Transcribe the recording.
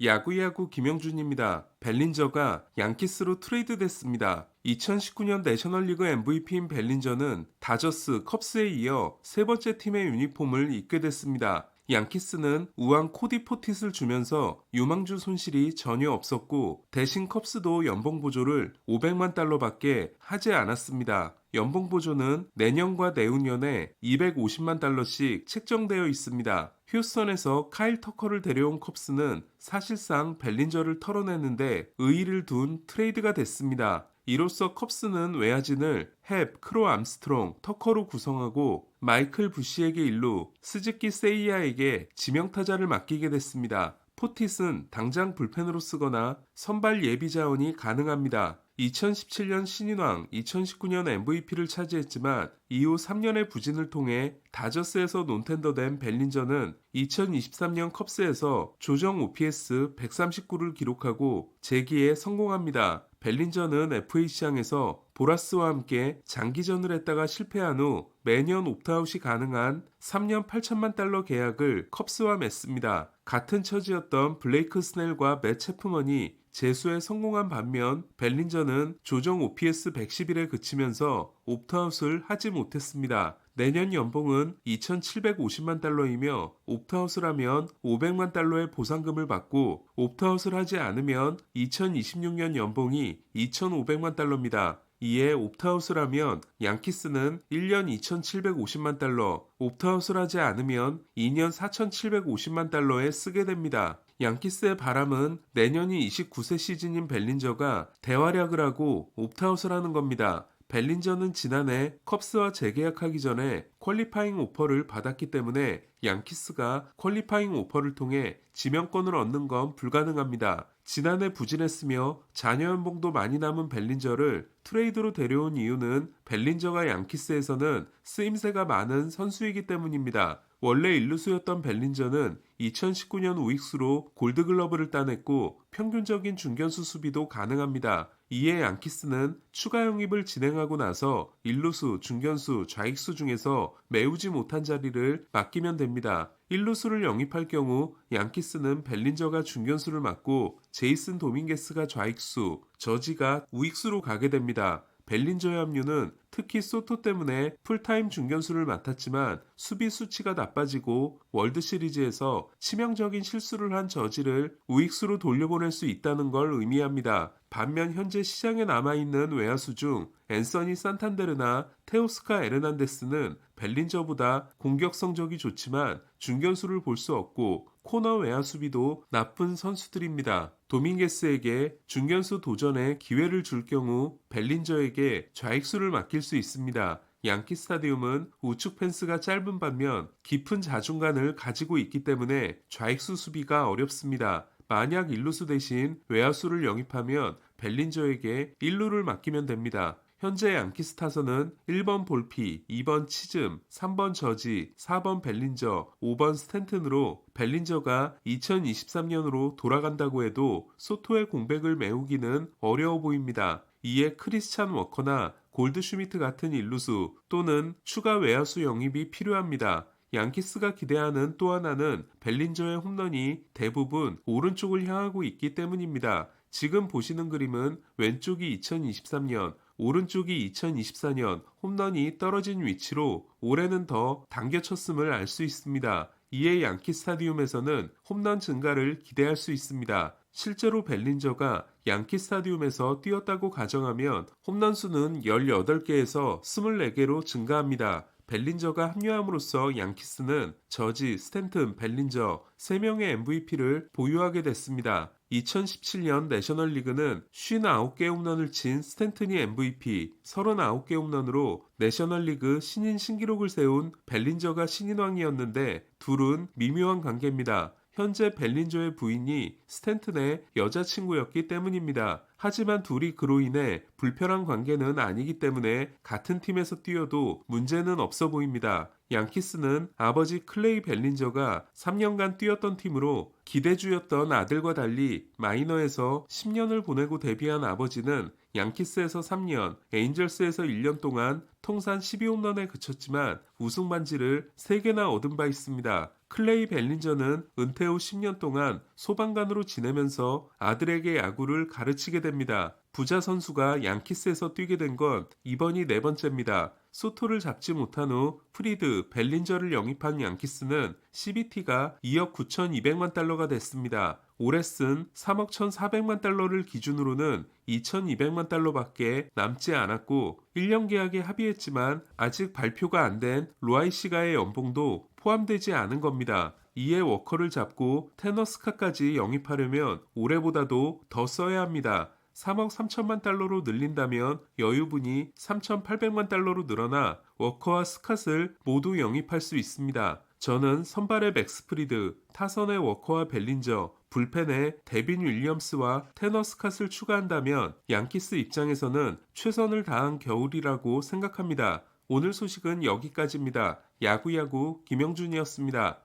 야구야구 김영준입니다. 벨린저가 양키스로 트레이드 됐습니다. 2019년 내셔널리그 MVP인 벨린저는 다저스, 컵스에 이어 세 번째 팀의 유니폼을 입게 됐습니다. 양키스는 우한 코디 포텟을 주면서 유망주 손실이 전혀 없었고 대신 컵스도 연봉 보조를 500만 달러밖에 하지 않았습니다. 연봉 보조는 내년과 내후년에 250만 달러씩 책정되어 있습니다. 휴스턴에서 카일 터커를 데려온 컵스는 사실상 벨린저를 털어내는데 의의를 둔 트레이드가 됐습니다. 이로써 컵스는 외야진을 헵, 크로 암스트롱, 터커로 구성하고 마이클 부시에게 일루, 스즈키 세이야에게 지명타자를 맡기게 됐습니다. 포텟은 당장 불펜으로 쓰거나 선발 예비 자원이 가능합니다. 2017년 신인왕, 2019년 MVP를 차지했지만 이후 3년의 부진을 통해 다저스에서 논텐더된 벨린저는 2023년 컵스에서 조정 OPS 139를 기록하고 재기에 성공합니다. 벨린저는 FA 시장에서 보라스와 함께 장기전을 했다가 실패한 후 매년 옵트아웃이 가능한 3년 8천만 달러 계약을 컵스와 맺습니다. 같은 처지였던 블레이크 스넬과 맷 체프먼이 재수에 성공한 반면 벨린저는 조정 OPS 111에 그치면서 옵트아웃을 하지 못했습니다. 내년 연봉은 2,750만 달러이며 옵트아웃을 하면 500만 달러의 보상금을 받고 옵트아웃을 하지 않으면 2026년 연봉이 2,500만 달러입니다. 이에 옵트아웃을 하면 양키스는 1년 2,750만 달러, 옵트아웃을 하지 않으면 2년 4,750만 달러에 쓰게 됩니다. 양키스의 바람은 내년이 29세 시즌인 벨린저가 대활약을 하고 옵트아웃을 하는 겁니다. 벨린저는 지난해 컵스와 재계약하기 전에 퀄리파잉 오퍼를 받았기 때문에 양키스가 퀄리파잉 오퍼를 통해 지명권을 얻는 건 불가능합니다. 지난해 부진했으며 자녀 연봉도 많이 남은 벨린저를 트레이드로 데려온 이유는 벨린저가 양키스에서는 쓰임새가 많은 선수이기 때문입니다. 원래 일루수였던 벨린저는 2019년 우익수로 골드글러브를 따냈고 평균적인 중견수 수비도 가능합니다. 이에 양키스는 추가 영입을 진행하고 나서 일루수, 중견수, 좌익수 중에서 메우지 못한 자리를 맡기면 됩니다. 일루수를 영입할 경우 양키스는 벨린저가 중견수를 맡고 제이슨 도밍게스가 좌익수, 저지가 우익수로 가게 됩니다. 벨린저의 합류는 특히 소토 때문에 풀타임 중견수를 맡았지만 수비 수치가 나빠지고 월드시리즈에서 치명적인 실수를 한 저지를 우익수로 돌려보낼 수 있다는 걸 의미합니다. 반면 현재 시장에 남아있는 외야수 중 앤서니 산탄데르나 테오스카 에르난데스는 벨린저보다 공격 성적이 좋지만 중견수를 볼 수 없고 코너 외야 수비도 나쁜 선수들입니다. 도밍게스에게 중견수 도전에 기회를 줄 경우 벨린저에게 좌익수를 맡길 수 있습니다. 양키 스타디움은 우측 펜스가 짧은 반면 깊은 자중간을 가지고 있기 때문에 좌익수 수비가 어렵습니다. 만약 일루수 대신 외야수를 영입하면 벨린저에게 1루를 맡기면 됩니다. 현재 양키스 타선은 1번 볼피, 2번 치즘, 3번 저지, 4번 벨린저, 5번 스탠튼으로 벨린저가 2023년으로 돌아간다고 해도 소토의 공백을 메우기는 어려워 보입니다. 이에 크리스찬 워커나 골드슈미트 같은 일루수 또는 추가 외야수 영입이 필요합니다. 양키스가 기대하는 또 하나는 벨린저의 홈런이 대부분 오른쪽을 향하고 있기 때문입니다. 지금 보시는 그림은 왼쪽이 2023년, 오른쪽이 2024년 홈런이 떨어진 위치로 올해는 더 당겨쳤음을 알 수 있습니다. 이에 양키 스타디움에서는 홈런 증가를 기대할 수 있습니다. 실제로 벨린저가 양키 스타디움에서 뛰었다고 가정하면 홈런 수는 18개에서 24개로 증가합니다. 벨린저가 합류함으로써 양키스는 저지, 스탠튼, 벨린저 3명의 MVP를 보유하게 됐습니다. 2017년 내셔널리그는 59개 홈런을 친 스탠튼이 MVP, 39개 홈런으로 내셔널리그 신인 신기록을 세운 벨린저가 신인왕이었는데 둘은 미묘한 관계입니다. 현재 벨린저의 부인이 스탠튼의 여자친구였기 때문입니다. 하지만 둘이 그로 인해 불편한 관계는 아니기 때문에 같은 팀에서 뛰어도 문제는 없어 보입니다. 양키스는 아버지 클레이 벨린저가 3년간 뛰었던 팀으로 기대주였던 아들과 달리 마이너에서 10년을 보내고 데뷔한 아버지는 양키스에서 3년, 에인절스에서 1년 동안 통산 12홈런에 그쳤지만 우승 반지를 3개나 얻은 바 있습니다. 클레이 벨린저는 은퇴 후 10년 동안 소방관으로 지내면서 아들에게 야구를 가르치게 됩니다. 부자 선수가 양키스에서 뛰게 된 건 이번이 네 번째입니다. 소토를 잡지 못한 후 프리드, 벨린저를 영입한 양키스는 CBT가 2억 9,200만 달러가 됐습니다. 올해 쓴 3억 1,400만 달러를 기준으로는 2,200만 달러밖에 남지 않았고 1년 계약에 합의했지만 아직 발표가 안 된 로아이 시가의 연봉도 포함되지 않은 겁니다. 이에 워커를 잡고 테너스카까지 영입하려면 올해보다도 더 써야 합니다. 3억 3천만 달러로 늘린다면 여유분이 3,800만 달러로 늘어나 워커와 스캇을 모두 영입할 수 있습니다. 저는 선발의 맥스 프리드, 타선의 워커와 벨린저, 불펜에 데빈 윌리엄스와 테너 스캇을 추가한다면 양키스 입장에서는 최선을 다한 겨울이라고 생각합니다. 오늘 소식은 여기까지입니다. 야구야구 김영준이었습니다.